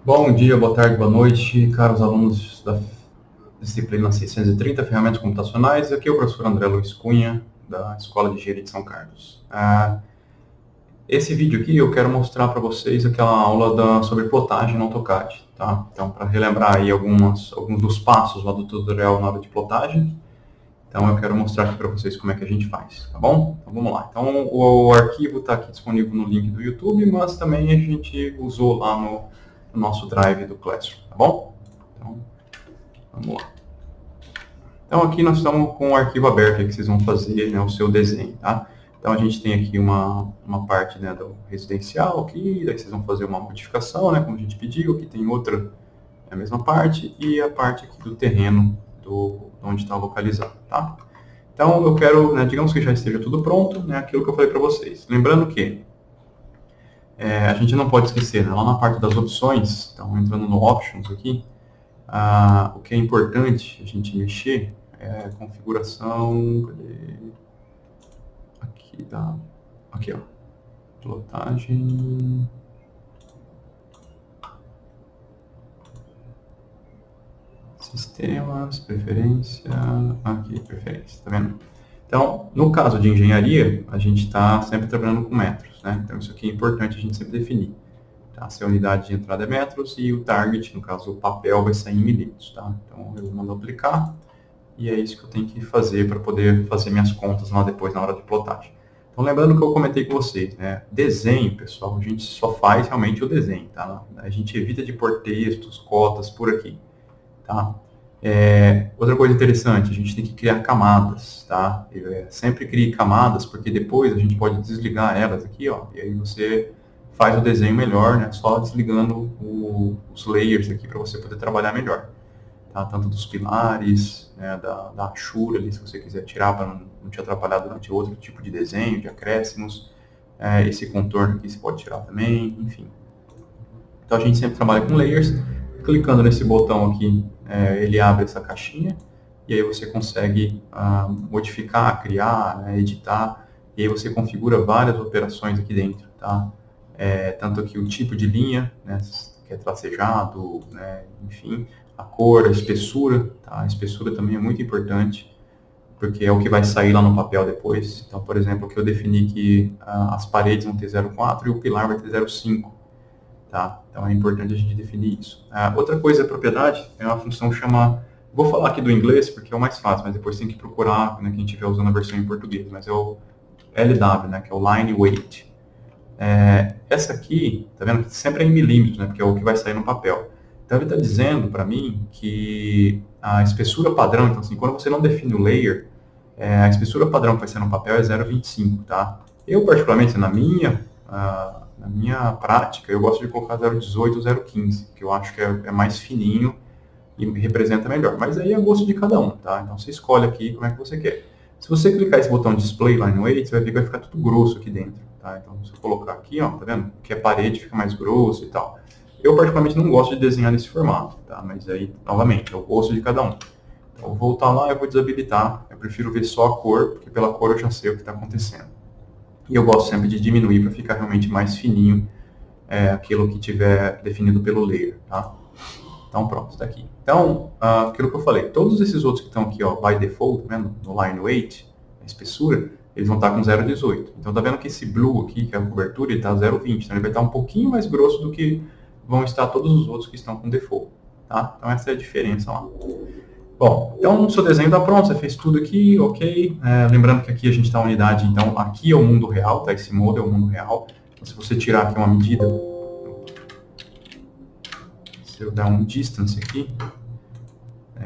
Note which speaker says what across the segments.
Speaker 1: Bom dia, boa tarde, boa noite, caros alunos da disciplina 630, Ferramentas Computacionais. Aqui é o professor André Luiz Cunha, da Escola de Engenharia de São Carlos. Esse vídeo aqui eu quero mostrar para vocês aquela aula sobre plotagem no AutoCAD, tá? Então, para relembrar aí alguns dos passos lá do tutorial na hora de plotagem, então eu quero mostrar aqui para vocês como é que a gente faz, tá bom? Então vamos lá. Então o arquivo está aqui disponível no link do YouTube, mas também a gente usou lá no nosso Drive do Classroom, tá bom? Então, vamos lá. Então aqui nós estamos com o arquivo aberto aí que vocês vão fazer, né, o seu desenho, tá? Então a gente tem aqui uma parte, né, do residencial aqui, daí vocês vão fazer uma modificação, né, como a gente pediu, aqui tem outra, a mesma parte, e a parte aqui do terreno, onde está localizado, tá? Então eu quero, né, digamos que já esteja tudo pronto, né, aquilo que eu falei para vocês. Lembrando que a gente não pode esquecer, né, lá na parte das opções, então entrando no Options aqui, o que é importante a gente mexer é a configuração, aqui tá, aqui ó, plotagem, sistemas, preferência, aqui, preferência, tá vendo? Então, no caso de engenharia, a gente está sempre trabalhando com metros, né? Então, isso aqui é importante a gente sempre definir. Tá? Se a unidade de entrada é metros e o target, no caso o papel, vai sair em milímetros, tá? Então, eu mando aplicar e é isso que eu tenho que fazer para poder fazer minhas contas lá depois na hora de plotagem. Então, lembrando que eu comentei com vocês, né? Desenho, pessoal, a gente só faz realmente o desenho, tá? A gente evita de pôr textos, cotas por aqui, tá? Outra coisa interessante, a gente tem que criar camadas, tá? Sempre crie camadas, porque depois a gente pode desligar elas aqui, ó, e aí você faz o desenho melhor, né? Só desligando os layers aqui para você poder trabalhar melhor, tá? Tanto dos pilares, né, da rachura ali, se você quiser tirar para não te atrapalhar durante outro tipo de desenho, de acréscimos, esse contorno aqui você pode tirar também, enfim. Então a gente sempre trabalha com layers. Clicando nesse botão aqui, ele abre essa caixinha, e aí você consegue modificar, criar, né, editar, e aí você configura várias operações aqui dentro, tá? Tanto aqui o tipo de linha, né, que é tracejado, né, enfim, a cor, a espessura, tá? A espessura também é muito importante, porque é o que vai sair lá no papel depois. Então, por exemplo, aqui eu defini que as paredes vão ter 0,4 e o pilar vai ter 0,5. Tá? Então é importante a gente definir isso. Outra coisa, a propriedade, tem uma função que chama... Vou falar aqui do inglês porque é o mais fácil, mas depois tem que procurar, né, quem estiver usando a versão em português. Mas é o LW, né, que é o Line Weight. Essa aqui, tá vendo? Sempre é em milímetros, né, porque é o que vai sair no papel. Então ele está dizendo para mim que a espessura padrão, então assim, quando você não define o layer, a espessura padrão que vai ser no papel é 0,25, tá? Eu, particularmente, na minha prática, eu gosto de colocar 0,18 ou 0,15, que eu acho que é mais fininho e representa melhor. Mas aí é gosto de cada um, tá? Então você escolhe aqui como é que você quer. Se você clicar esse botão Display Line Weight, você vai ver que vai ficar tudo grosso aqui dentro, tá? Então se eu colocar aqui, ó, tá vendo? Que a parede fica mais grosso e tal. Eu particularmente não gosto de desenhar nesse formato, tá? Mas aí, novamente, é o gosto de cada um. Então eu vou voltar lá, eu vou desabilitar. Eu prefiro ver só a cor, porque pela cor eu já sei o que está acontecendo. E eu gosto sempre de diminuir para ficar realmente mais fininho aquilo que tiver definido pelo layer, tá? Então pronto, está aqui. Então, aquilo que eu falei, todos esses outros que estão aqui, ó, by default, tá vendo? No line weight, a espessura, eles vão estar com 0,18. Então tá vendo que esse blue aqui, que é a cobertura, ele está 0,20. Então ele vai estar um pouquinho mais grosso do que vão estar todos os outros que estão com default, tá? Então essa é a diferença lá. Bom, então o seu desenho está pronto, você fez tudo aqui, ok. Lembrando que aqui a gente está na unidade, então aqui é o mundo real, tá? Esse modo é o mundo real. Então, se você tirar aqui uma medida, se eu der um distance aqui,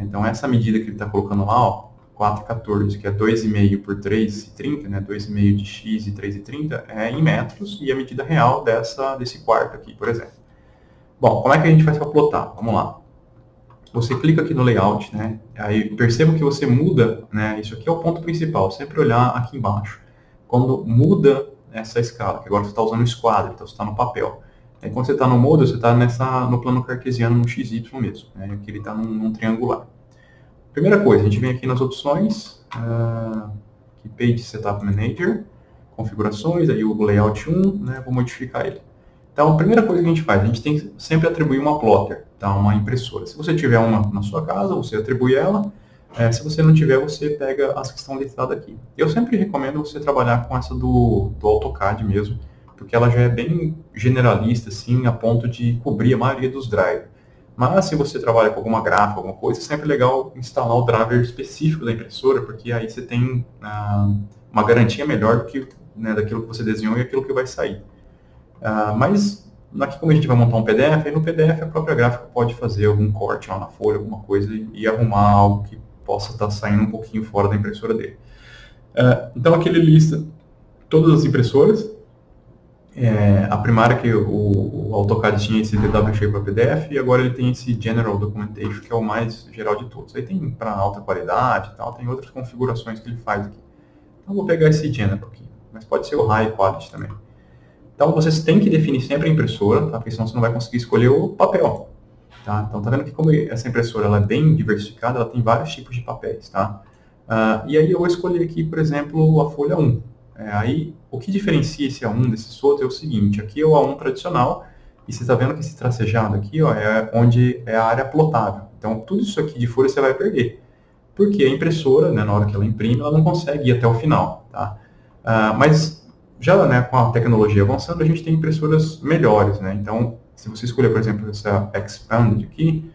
Speaker 1: então essa medida que ele está colocando lá, ó, 4,14, que é 2,5 por 3,30, né? 2,5 de x e 3,30, é em metros, e a medida real desse quarto aqui, por exemplo. Bom, como é que a gente faz para plotar? Vamos lá. Você clica aqui no layout, né? Aí perceba que você muda, né? Isso aqui é o ponto principal, sempre olhar aqui embaixo. Quando muda essa escala, que agora você está usando o esquadro, então você está no papel. Aí quando você está no model, você está no plano cartesiano, no XY mesmo, né? Aqui ele está num triangular. Primeira coisa, a gente vem aqui nas opções, aqui Page Setup Manager, configurações, aí o layout 1, né? Vou modificar ele. Então, a primeira coisa que a gente faz, a gente tem que sempre atribuir uma plotter, tá? Uma impressora. Se você tiver uma na sua casa, você atribui ela. Se você não tiver, você pega as que estão listadas aqui. Eu sempre recomendo você trabalhar com essa do AutoCAD mesmo, porque ela já é bem generalista, assim, a ponto de cobrir a maioria dos drivers. Mas se você trabalha com alguma gráfica, alguma coisa, é sempre legal instalar o driver específico da impressora, porque aí você tem uma garantia melhor do que, né, daquilo que você desenhou e aquilo que vai sair. Mas aqui, como a gente vai montar um PDF, aí no PDF a própria gráfica pode fazer algum corte lá na folha, alguma coisa, e arrumar algo que possa estar saindo um pouquinho fora da impressora dele. Então aqui ele lista todas as impressoras. A primária que o AutoCAD tinha esse DW Shape para PDF, e agora ele tem esse General Documentation, que é o mais geral de todos. Aí tem para alta qualidade e tal, tem outras configurações que ele faz aqui. Então vou pegar esse General aqui, mas pode ser o High Quality também. Então vocês têm que definir sempre a impressora, tá? Porque senão você não vai conseguir escolher o papel. Tá? Então tá vendo que como essa impressora ela é bem diversificada, ela tem vários tipos de papéis. Tá? E aí eu vou escolher aqui, por exemplo, a folha 1. Aí o que diferencia esse A1 desses outros é o seguinte, aqui é o A1 tradicional, e você está vendo que esse tracejado aqui ó, é onde é a área plotável. Então tudo isso aqui de folha você vai perder. Porque a impressora, né, na hora que ela imprime, ela não consegue ir até o final. Tá? Mas já, né, com a tecnologia avançando, a gente tem impressoras melhores, né? Então, se você escolher, por exemplo, essa Expanded aqui,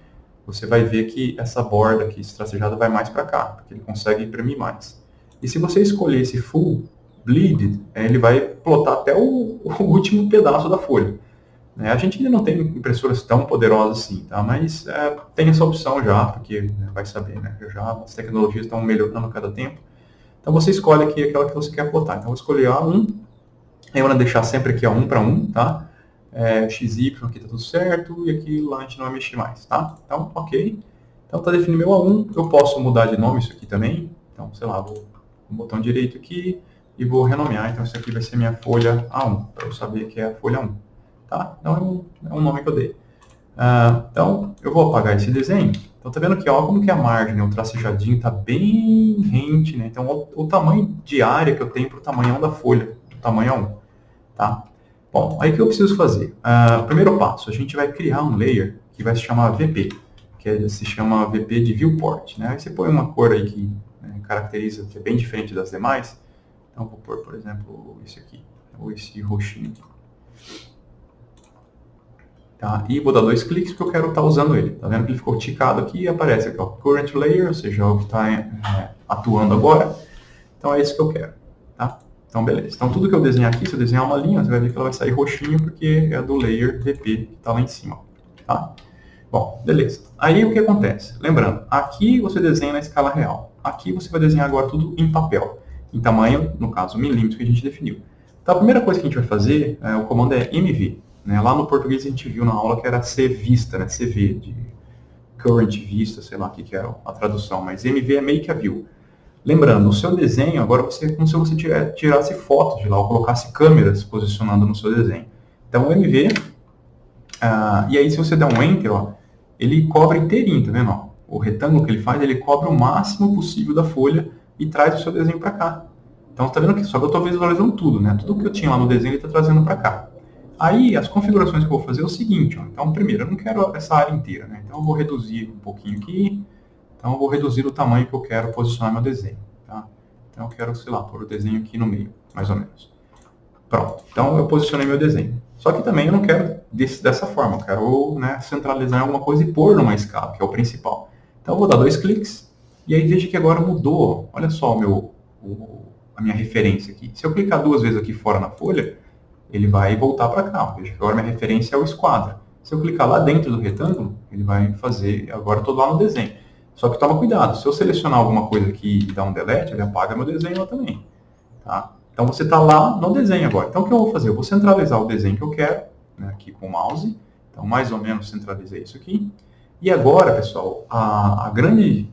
Speaker 1: você vai ver que essa borda aqui, esse tracejado, vai mais para cá, porque ele consegue imprimir mais. E se você escolher esse Full Bleed, ele vai plotar até o último pedaço da folha. A gente ainda não tem impressoras tão poderosas assim, tá? Mas tem essa opção já, porque vai saber, né? Já as tecnologias estão melhorando a cada tempo. Então você escolhe aqui aquela que você quer plotar. Então eu vou escolher A1, eu vou deixar sempre aqui A1 para 1, tá? XY aqui tá tudo certo, e aqui lá a gente não vai mexer mais, tá? Então, ok. Então tá definido meu A1, eu posso mudar de nome isso aqui também. Então, sei lá, vou no botão direito aqui e vou renomear. Então isso aqui vai ser minha folha A1, para eu saber que é a folha 1. Tá? Então é um nome que eu dei. Então eu vou apagar esse desenho. Então tá vendo aqui, ó, como que a margem, né, o tracejadinho tá bem rente, né? Então o tamanho de área que eu tenho para o tamanhão da folha, do tamanho A1. Tá? Bom, aí o que eu preciso fazer? Primeiro passo, a gente vai criar um layer que vai se chamar VP, que se chama VP de Viewport. Né? Aí você põe uma cor aí que caracteriza, que é bem diferente das demais. Então vou pôr, por exemplo, esse aqui, ou esse roxinho aqui. Tá? E vou dar 2 cliques porque eu quero estar usando ele. Tá vendo que ele ficou ticado aqui e aparece aqui, ó, Current Layer, ou seja, o que está atuando agora. Então é isso que eu quero. Tá? Então beleza. Então tudo que eu desenhar aqui, se eu desenhar uma linha, você vai ver que ela vai sair roxinho porque é do Layer VP que está lá em cima. Tá? Bom, beleza. Aí o que acontece? Lembrando, aqui você desenha na escala real. Aqui você vai desenhar agora tudo em papel. Em tamanho, no caso, milímetros que a gente definiu. Então a primeira coisa que a gente vai fazer, o comando é MV. Né? Lá no português a gente viu na aula que era CVista, né? CV, de Current Vista, sei lá o que era a tradução, mas MV é Make a View. Lembrando, o seu desenho, agora você como se você tirasse fotos de lá, ou colocasse câmeras posicionando no seu desenho. Então o MV, e aí se você der um Enter, ó, ele cobre inteirinho, tá vendo? Ó? O retângulo que ele faz, ele cobre o máximo possível da folha e traz o seu desenho para cá. Então, tá vendo que só que eu estou visualizando tudo, né? Tudo que eu tinha lá no desenho, ele está trazendo para cá. Aí, as configurações que eu vou fazer é o seguinte, ó. Então, primeiro, eu não quero essa área inteira, né? Então, eu vou reduzir um pouquinho aqui. Então, eu vou reduzir o tamanho que eu quero posicionar meu desenho, tá? Então, eu quero, sei lá, pôr o desenho aqui no meio, mais ou menos. Pronto. Então, eu posicionei meu desenho. Só que também eu não quero dessa forma. Eu quero, né, centralizar em alguma coisa e pôr numa escala, que é o principal. Então, eu vou dar 2 cliques. E aí, veja que agora mudou. Olha só a minha referência aqui. Se eu clicar 2 vezes aqui fora na folha, ele vai voltar para cá. Veja que agora minha referência é o esquadro. Se eu clicar lá dentro do retângulo, ele vai fazer, agora eu estou lá no desenho. Só que toma cuidado, se eu selecionar alguma coisa aqui e dar um delete, ele apaga meu desenho lá também. Tá? Então você está lá no desenho agora. Então o que eu vou fazer? Eu vou centralizar o desenho que eu quero, né, aqui com o mouse. Então mais ou menos centralizei isso aqui. E agora, pessoal, a grande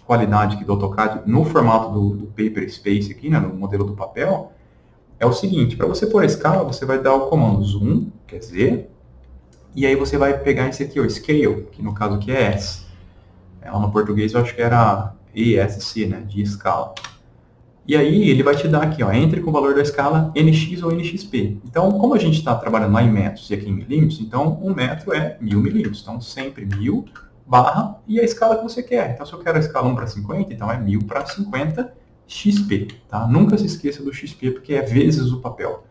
Speaker 1: qualidade aqui do AutoCAD no formato do Paper Space aqui, né, no modelo do papel, é o seguinte, para você pôr a escala, você vai dar o comando zoom, quer dizer, e aí você vai pegar esse aqui, o scale, que no caso aqui é S. Lá no português eu acho que era ESC, né, de escala. E aí ele vai te dar aqui, ó, entre com o valor da escala NX ou NXP. Então, como a gente está trabalhando lá em metros e aqui em milímetros, então 1 metro é 1000 milímetros. Então, sempre 1000 barra e a escala que você quer. Então, se eu quero a escala 1 para 50, então é 1000 para 50 XP. Tá? Nunca se esqueça do XP, porque é vezes o papel.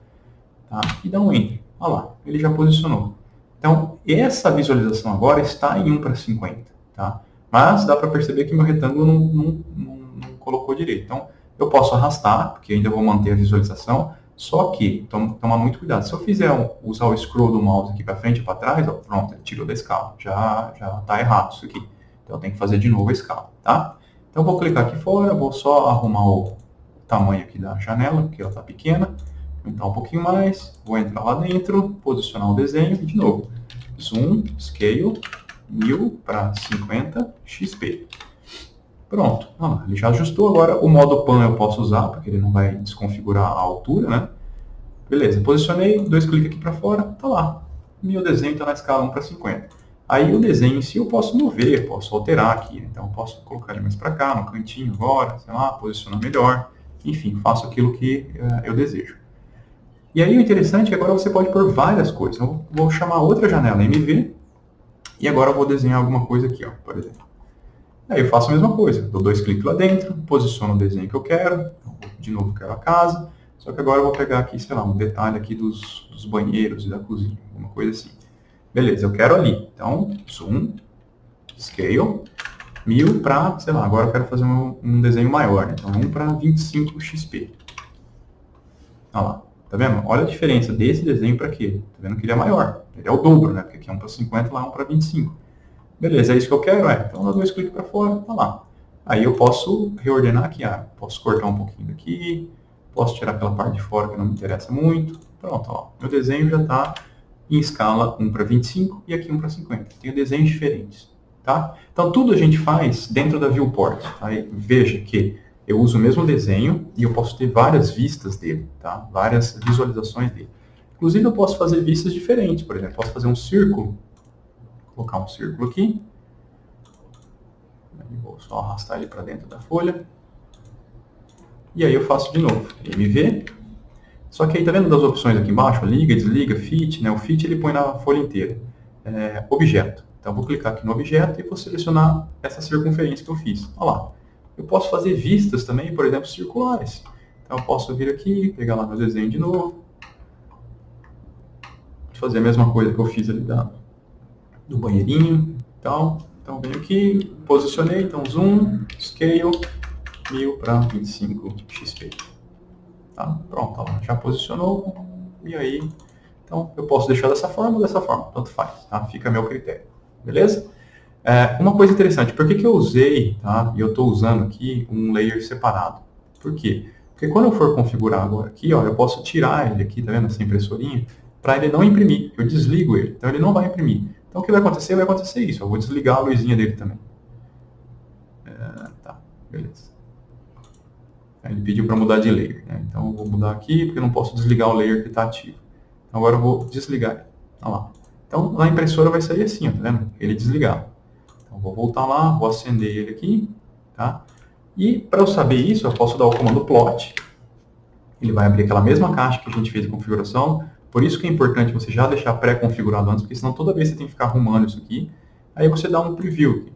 Speaker 1: Tá? E dá um Enter. Olha lá, ele já posicionou. Então, essa visualização agora está em 1 para 50. Tá? Mas dá para perceber que meu retângulo não colocou direito. Então, eu posso arrastar, porque ainda vou manter a visualização, só que, toma muito cuidado. Se eu usar o scroll do mouse aqui para frente e para trás, ó, pronto, ele tirou da escala. Já está errado isso aqui. Então, eu tenho que fazer de novo a escala, tá? Então, vou clicar aqui fora, vou só arrumar o tamanho aqui da janela, porque ela está pequena. Aumentar um pouquinho mais, vou entrar lá dentro, posicionar o desenho e de novo. Zoom, Scale, 1000 para 50 XP. Pronto, ele já ajustou. Agora o modo Pan eu posso usar, porque ele não vai desconfigurar a altura, né? Beleza, posicionei, 2 cliques aqui para fora, tá lá. Meu desenho está na escala 1 para 50. Aí o desenho em si eu posso mover, posso alterar aqui. Então eu posso colocar ele mais para cá, no cantinho agora, sei lá, posicionar melhor. Enfim, faço aquilo que eu desejo. E aí o interessante é que agora você pode pôr várias coisas. Eu vou chamar outra janela MV e agora eu vou desenhar alguma coisa aqui, ó, por exemplo. Aí eu faço a mesma coisa, dou 2 cliques lá dentro, posiciono o desenho que eu quero, de novo quero a casa, só que agora eu vou pegar aqui, sei lá, um detalhe aqui dos banheiros e da cozinha, alguma coisa assim. Beleza, eu quero ali. Então, Zoom, Scale, 1000 para, sei lá, agora eu quero fazer um desenho maior, né? Então 1 para 25 XP. Olha lá, tá vendo? Olha a diferença desse desenho para aquele. Tá vendo que ele é maior, ele é o dobro, né? Porque aqui é 1 para 50, lá é 1 para 25. Beleza, é isso que eu quero? Então dá 2 cliques para fora, tá lá. Aí eu posso reordenar aqui, posso cortar um pouquinho daqui, posso tirar aquela parte de fora que não me interessa muito. Pronto, ó, meu desenho já está em escala 1 para 25 e aqui 1 para 50. Tenho desenhos diferentes, tá? Então tudo a gente faz dentro da viewport. Aí veja que eu uso o mesmo desenho e eu posso ter várias vistas dele, tá? Várias visualizações dele. Inclusive eu posso fazer vistas diferentes, por exemplo, posso fazer um círculo. Colocar um círculo aqui. Vou só arrastar ele para dentro da folha. E aí eu faço de novo. MV. Só que aí, tá vendo das opções aqui embaixo? Liga, desliga, fit, né? O fit ele põe na folha inteira. Objeto. Então eu vou clicar aqui no objeto e vou selecionar essa circunferência que eu fiz. Olha lá. Eu posso fazer vistas também, por exemplo, circulares. Então eu posso vir aqui, pegar lá meu desenho de novo. Fazer a mesma coisa que eu fiz ali do banheirinho, então venho aqui, posicionei, então zoom, scale, 1000 para 25 XP. Tá? Pronto, ó, já posicionou, e aí, então eu posso deixar dessa forma ou dessa forma, tanto faz, tá? Fica a meu critério, beleza? Uma coisa interessante, por que eu usei, tá? E eu estou usando aqui um layer separado, por quê? Porque quando eu for configurar agora aqui, ó, eu posso tirar ele aqui, tá vendo, essa impressorinha, para ele não imprimir, eu desligo ele, então ele não vai imprimir. Então, o que vai acontecer? Vai acontecer isso. Eu vou desligar a luzinha dele também. Tá, beleza. Ele pediu para mudar de layer, né? Então, eu vou mudar aqui, porque eu não posso desligar o layer que está ativo. Então, agora eu vou desligar ele. Olha lá. Então, na impressora vai sair assim, ó, tá vendo? Ele desligado. Então, vou voltar lá, vou acender ele aqui, tá? E, para eu saber isso, eu posso dar o comando plot. Ele vai abrir aquela mesma caixa que a gente fez de configuração. Por isso que é importante você já deixar pré-configurado antes, porque senão toda vez você tem que ficar arrumando isso aqui. Aí você dá um preview aqui.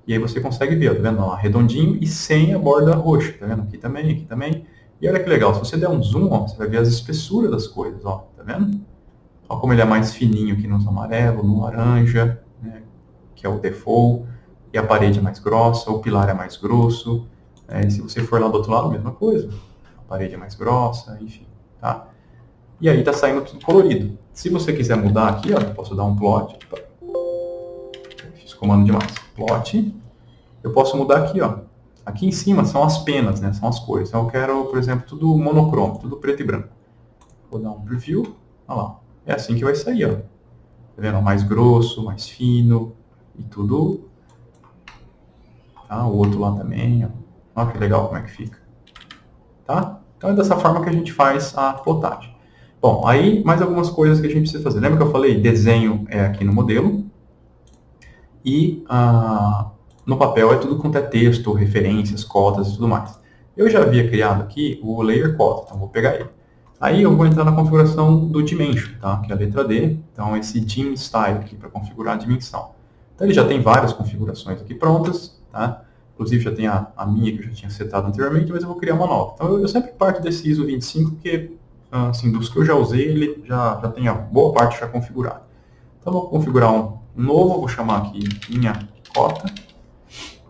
Speaker 1: E aí você consegue ver, tá vendo? Ó, redondinho e sem a borda roxa, tá vendo? Aqui também, aqui também. E olha que legal, se você der um zoom, ó, você vai ver as espessuras das coisas, ó, tá vendo? Olha como ele é mais fininho aqui no amarelo, no laranja, né, que é o default. E a parede é mais grossa, o pilar é mais grosso. E se você for lá do outro lado, a mesma coisa. A parede é mais grossa, enfim, tá? E aí está saindo tudo colorido. Se você quiser mudar aqui, ó, eu posso dar um plot. Eu fiz comando demais. Plot. Eu posso mudar aqui, ó. Aqui em cima são as penas, né? São as cores. Então eu quero, por exemplo, tudo monocromo, tudo preto e branco. Vou dar um preview. Olha lá. É assim que vai sair, ó. Tá vendo? Mais grosso, mais fino e tudo. Tá? O outro lá também, ó. Olha que legal como é que fica. Tá? Então é dessa forma que a gente faz a plotagem. Bom, aí mais algumas coisas que a gente precisa fazer. Lembra que eu falei desenho é aqui no modelo e no papel é tudo quanto é texto, referências, cotas e tudo mais. Eu já havia criado aqui o layer cota, então vou pegar ele. Aí eu vou entrar na configuração do dimension, tá? Que é a letra D. Então esse dim style aqui para configurar a dimensão. Então ele já tem várias configurações aqui prontas, tá? Inclusive já tem a minha que eu já tinha setado anteriormente, mas eu vou criar uma nova. Então eu sempre parto desse ISO 25, porque assim, dos que eu já usei, ele já tem a boa parte já configurada. Então eu vou configurar um novo, vou chamar aqui minha cota.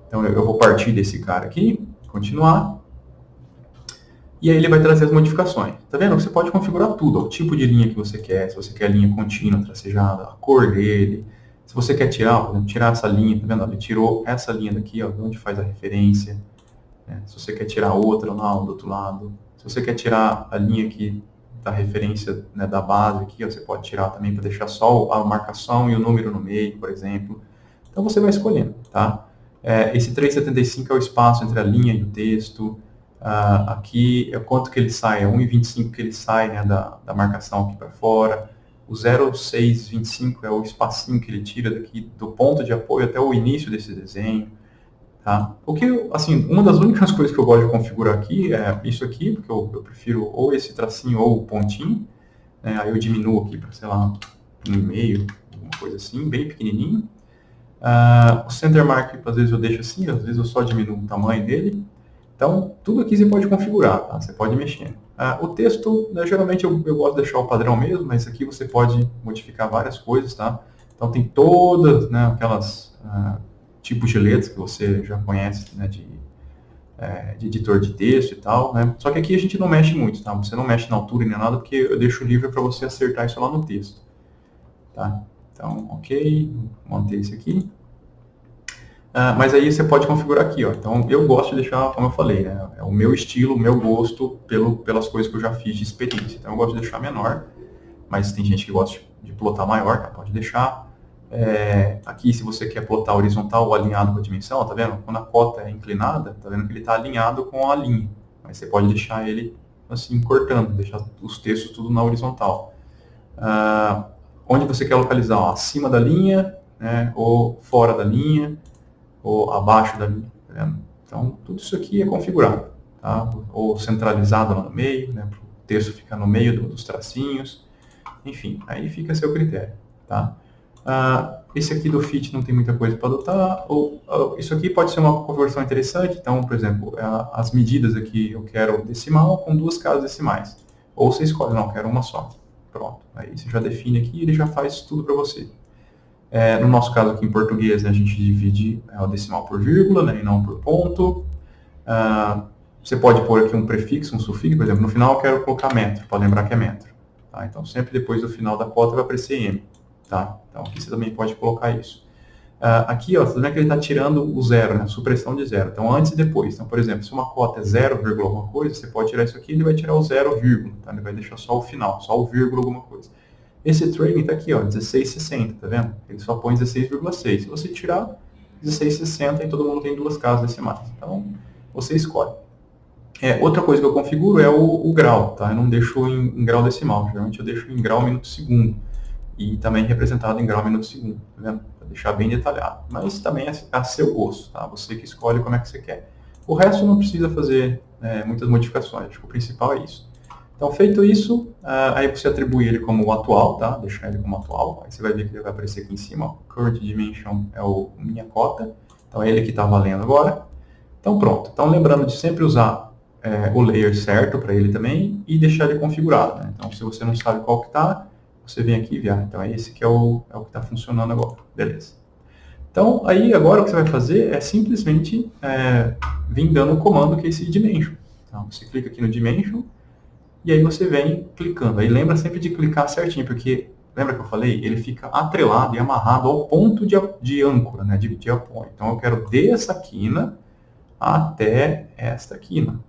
Speaker 1: Então eu vou partir desse cara aqui, continuar. E aí ele vai trazer as modificações. Tá vendo? Você pode configurar tudo, ó, o tipo de linha que você quer, se você quer linha contínua, tracejada, a cor dele. Se você quer tirar, por exemplo, tirar essa linha, tá vendo? Ele tirou essa linha daqui, ó, onde faz a referência. Né? Se você quer tirar outra lá do outro lado. Se você quer tirar a linha aqui da referência, né, da base aqui, ó, você pode tirar também para deixar só a marcação e o número no meio, por exemplo. Então você vai escolhendo, tá? Esse 3,75 é o espaço entre a linha e o texto. Aqui é quanto que ele sai, é 1,25 que ele sai, né, da marcação aqui para fora. O 0,625 é o espacinho que ele tira daqui do ponto de apoio até o início desse desenho. Tá? O que, assim, uma das únicas coisas que eu gosto de configurar aqui é isso aqui, porque eu prefiro ou esse tracinho ou o pontinho. Né? Aí eu diminuo aqui para, sei lá, 1,5, alguma coisa assim, bem pequenininho. O center mark, às vezes eu deixo assim, às vezes eu só diminuo o tamanho dele. Então, tudo aqui você pode configurar, tá? Você pode mexer. O texto, né, geralmente eu gosto de deixar o padrão mesmo, mas aqui você pode modificar várias coisas, tá? Então, tem todas, né, aquelas tipos de letras que você já conhece, né, de editor de texto e tal, né? Só que aqui a gente não mexe muito, tá? Você não mexe na altura nem nada, porque eu deixo livre para você acertar isso lá no texto, tá? Então, ok, vou manter esse aqui. Mas aí você pode configurar aqui, ó. Então eu gosto de deixar, como eu falei, né? É o meu estilo, o meu gosto pelas coisas que eu já fiz de experiência. Então eu gosto de deixar menor, mas tem gente que gosta de plotar maior, tá? Pode deixar. Aqui, se você quer plotar horizontal ou alinhado com a dimensão, tá vendo? Quando a cota é inclinada, tá vendo que ele está alinhado com a linha. Mas você pode deixar ele assim, cortando, deixar os textos tudo na horizontal. Onde você quer localizar? Ó, acima da linha, né? Ou fora da linha, ou abaixo da linha, tá vendo? Então, tudo isso aqui é configurado, tá? Ou centralizado lá no meio, né? Para o texto ficar no meio dos tracinhos, enfim, aí fica a seu critério, tá? Esse aqui do fit não tem muita coisa para adotar, isso aqui pode ser uma conversão interessante, então, por exemplo, as medidas aqui eu quero decimal com 2 casas decimais, ou você escolhe, não, eu quero uma só, pronto, aí você já define aqui e ele já faz tudo para você. No nosso caso aqui em português, né, a gente divide o decimal por vírgula, né, e não por ponto. Você pode pôr aqui um prefixo, um sufixo, por exemplo, no final eu quero colocar metro, pode lembrar que é metro. Tá? Então, sempre depois do final da cota vai aparecer M. Tá? Então, aqui você também pode colocar isso. Aqui, ó, você vê que ele está tirando o zero, né, a supressão de zero. Então, antes e depois. Então, por exemplo, se uma cota é 0, alguma coisa, você pode tirar isso aqui e ele vai tirar o 0, tá? Ele vai deixar só o final, só o vírgula alguma coisa. Esse trailing está aqui, ó, 1660, tá vendo? Ele só põe 16,6. Se você tirar 1660, aí todo mundo tem 2 casas decimais. Então, você escolhe. Outra coisa que eu configuro é o grau, tá? Eu não deixo em grau decimal, geralmente eu deixo em grau minuto segundo. E também representado em grau minuto segundo, tá vendo? Para deixar bem detalhado. Mas também é a seu gosto, tá? Você que escolhe como é que você quer. O resto não precisa fazer muitas modificações, acho que o principal é isso. Então, feito isso, aí você atribui ele como o atual, tá? Deixar ele como atual. Aí você vai ver que ele vai aparecer aqui em cima, ó. Current Dimension é o minha cota. Então, é ele que está valendo agora. Então, pronto. Então, lembrando de sempre usar o layer certo para ele também e deixar ele configurado, né? Então, se você não sabe qual que está, você vem aqui e vê. Então, é esse que é o que está funcionando agora. Beleza. Então, aí agora o que você vai fazer é simplesmente vir dando um comando que é esse dimension. Então, você clica aqui no dimension, e aí você vem clicando. Aí lembra sempre de clicar certinho, porque, lembra que eu falei? Ele fica atrelado e amarrado ao ponto de âncora, né? de apoio. Então eu quero dessa quina até esta quina.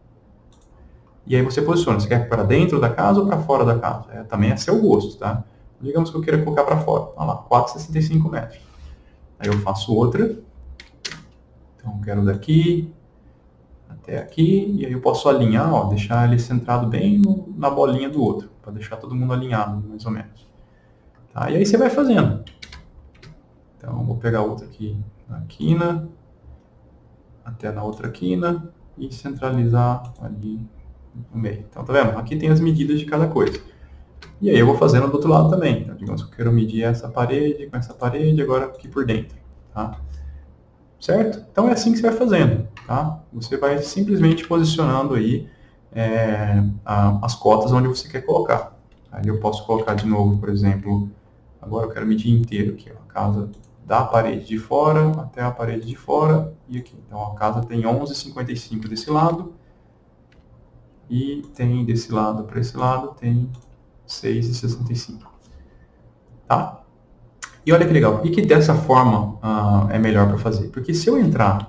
Speaker 1: E aí você posiciona, você quer para dentro da casa ou para fora da casa? Também é seu gosto, tá? Digamos que eu queira colocar para fora. Olha lá, 4,65 metros. Aí eu faço outra. Então eu quero daqui até aqui, e aí eu posso alinhar, ó, deixar ele centrado bem na bolinha do outro, para deixar todo mundo alinhado, mais ou menos. Tá? E aí você vai fazendo. Então, eu vou pegar outra aqui na quina, até na outra quina, e centralizar ali no meio. Então, tá vendo? Aqui tem as medidas de cada coisa. E aí eu vou fazendo do outro lado também. Então, digamos que eu quero medir essa parede com essa parede, agora aqui por dentro. Tá? Certo? Então é assim que você vai fazendo. Tá? Você vai simplesmente posicionando aí as cotas onde você quer colocar. Aí eu posso colocar de novo, por exemplo, agora eu quero medir inteiro aqui, ó, a casa da parede de fora até a parede de fora e aqui. Então a casa tem 11,55 desse lado e tem desse lado para esse lado tem 6,65. Tá? E olha que legal, por que dessa forma é melhor para fazer? Porque se eu entrar,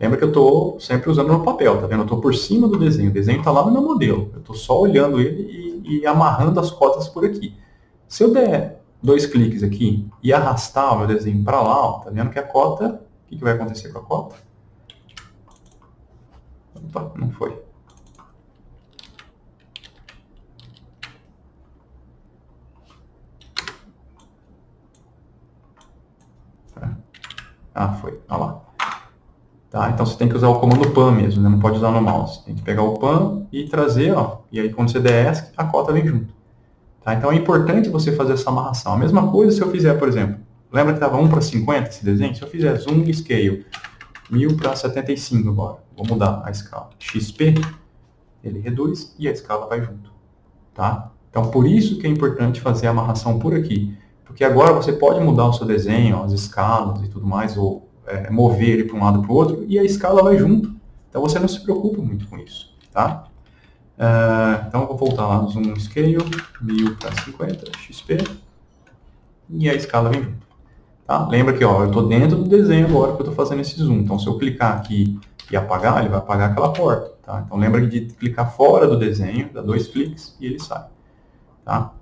Speaker 1: lembra que eu estou sempre usando no papel, tá vendo? Eu estou por cima do desenho, o desenho está lá no meu modelo, eu estou só olhando ele e amarrando as cotas por aqui. Se eu der 2 cliques aqui e arrastar o meu desenho para lá, ó, tá vendo que a cota, o que vai acontecer com a cota? Opa, não foi. Ah, foi. Olha lá. Tá? Então você tem que usar o comando PAN mesmo, né? Não pode usar no mouse. Tem que pegar o PAN e trazer, ó, e aí quando você der ESC, a cota vem junto. Tá? Então é importante você fazer essa amarração. A mesma coisa se eu fizer, por exemplo, lembra que estava 1 para 50 esse desenho? Se eu fizer zoom e scale, 1000 para 75 agora, vou mudar a escala. XP, ele reduz e a escala vai junto. Tá? Então por isso que é importante fazer a amarração por aqui. Porque agora você pode mudar o seu desenho, as escalas e tudo mais, ou mover ele para um lado para o outro, e a escala vai junto. Então você não se preocupa muito com isso. Tá? Então eu vou voltar lá no Zoom Scale, 1000 para 50, XP, e a escala vem junto. Tá? Lembra que ó, eu estou dentro do desenho agora que eu estou fazendo esse zoom. Então se eu clicar aqui e apagar, ele vai apagar aquela porta. Tá? Então lembra de clicar fora do desenho, dá 2 cliques e ele sai. Tá?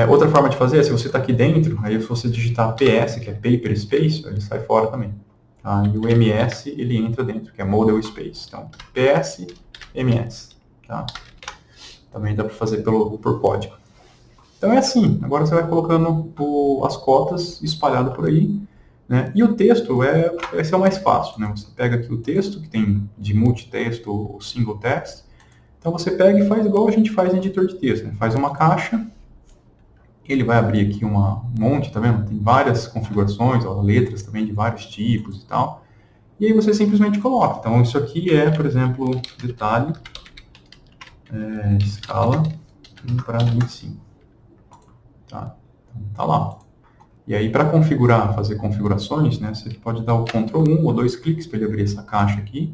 Speaker 1: Outra forma de fazer é, se você está aqui dentro, aí se você digitar PS, que é Paper Space, ele sai fora também. Tá? E o MS, ele entra dentro, que é Model Space. Então, PS, MS. Tá? Também dá para fazer por código. Então é assim, agora você vai colocando as cotas espalhadas por aí. Né? E o texto, esse é o mais fácil. Né? Você pega aqui o texto, que tem de multitexto ou single text. Então você pega e faz igual a gente faz em editor de texto. Né? Faz uma caixa. Ele vai abrir aqui um monte, tá vendo? Tem várias configurações, ó, letras também de vários tipos e tal. E aí você simplesmente coloca. Então isso aqui é, por exemplo, detalhe, escala 1 para 25. Tá? Então, tá lá. E aí para configurar, fazer configurações, né, você pode dar o Ctrl 1 ou 2 cliques para ele abrir essa caixa aqui.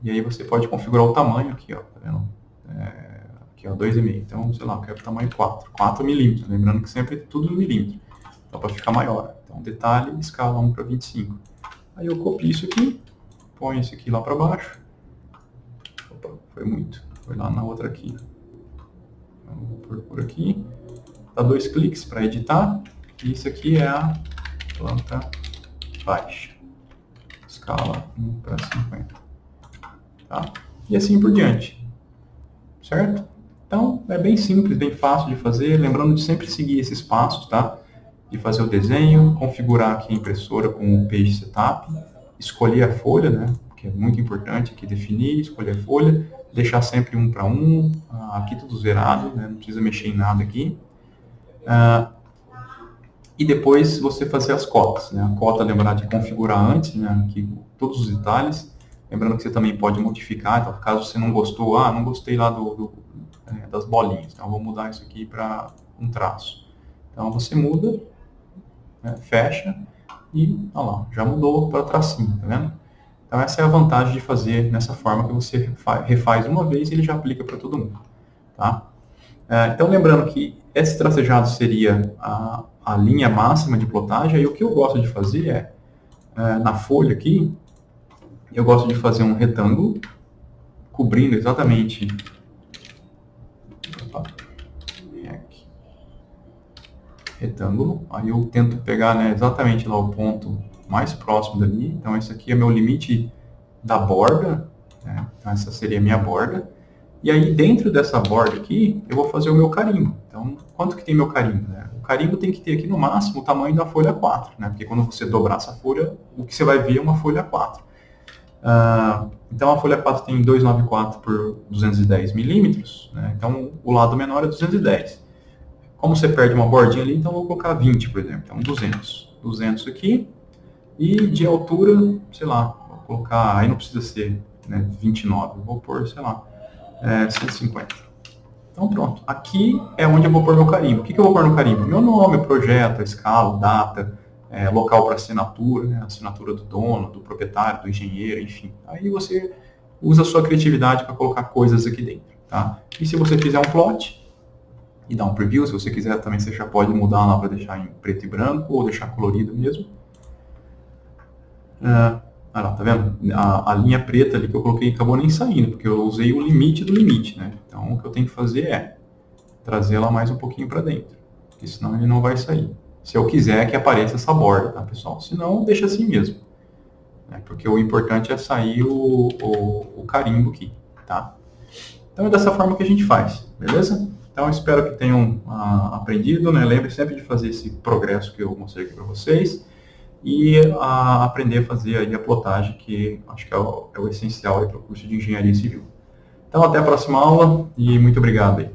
Speaker 1: E aí você pode configurar o tamanho aqui, ó, tá vendo? Aqui, ó, 2,5. Então, sei lá, eu quero o tamanho 4 milímetros. Lembrando que sempre é tudo no milímetro. Dá para ficar maior. Então, detalhe, escala 1 para 25. Aí eu copio isso aqui, ponho isso aqui lá para baixo. Opa, foi muito. Foi lá na outra aqui. Então, vou pôr por aqui. Dá 2 cliques para editar. E isso aqui é a planta baixa. Escala 1 para 50. Tá? E assim por diante. Certo? Então, é bem simples, bem fácil de fazer, lembrando de sempre seguir esses passos, tá? De fazer o desenho, configurar aqui a impressora com o Page Setup, escolher a folha, né? Que é muito importante aqui definir, escolher a folha, deixar sempre 1 para 1, aqui tudo zerado, né? Não precisa mexer em nada aqui. E depois você fazer as cotas, né? A cota, lembrar de configurar antes, né? Aqui todos os detalhes. Lembrando que você também pode modificar, então, caso você não gostou, não gostei lá das bolinhas, então eu vou mudar isso aqui para um traço. Então você muda, né, fecha e, olha lá, já mudou para tracinho, tá vendo? Então essa é a vantagem de fazer nessa forma que você refaz uma vez e ele já aplica para todo mundo. Tá? Então lembrando que esse tracejado seria a linha máxima de plotagem, aí o que eu gosto de fazer na folha aqui, eu gosto de fazer um retângulo, cobrindo exatamente retângulo. Aí eu tento pegar, né, exatamente lá o ponto mais próximo dali. Então esse aqui é meu limite da borda, né? Então essa seria a minha borda. E aí dentro dessa borda aqui, eu vou fazer o meu carimbo. Então, quanto que tem meu carimbo? Né? O carimbo tem que ter aqui no máximo o tamanho da folha 4, né? Porque quando você dobrar essa folha, o que você vai ver é uma folha 4. Então a folha 4 tem 294 por 210 milímetros, né? Então o lado menor é 210. Como você perde uma bordinha ali, então eu vou colocar 20, por exemplo. Então 200. 200 aqui. E de altura, sei lá, vou colocar, aí não precisa ser, né, 29, vou pôr, sei lá, 150. Então pronto, aqui é onde eu vou pôr meu carimbo. O que eu vou pôr no carimbo? Meu nome, projeto, escala, data, local para assinatura, né, assinatura do dono, do proprietário, do engenheiro, enfim. Aí você usa a sua criatividade para colocar coisas aqui dentro, tá? E se você fizer um plot e dar um preview, se você quiser também você já pode mudar lá para deixar em preto e branco ou deixar colorido mesmo. Olha lá, tá vendo? A linha preta ali que eu coloquei acabou nem saindo, porque eu usei o limite do limite, né? Então, o que eu tenho que fazer é trazer ela mais um pouquinho para dentro, porque senão ele não vai sair. Se eu quiser que apareça essa borda, tá, pessoal? Se não, deixa assim mesmo, né? Porque o importante é sair o carimbo aqui, tá? Então, é dessa forma que a gente faz, beleza? Então, eu espero que tenham aprendido, né? Lembre sempre de fazer esse progresso que eu mostrei aqui para vocês e aprender a fazer aí a plotagem, que acho que é o essencial para o curso de Engenharia Civil. Então, até a próxima aula e muito obrigado aí.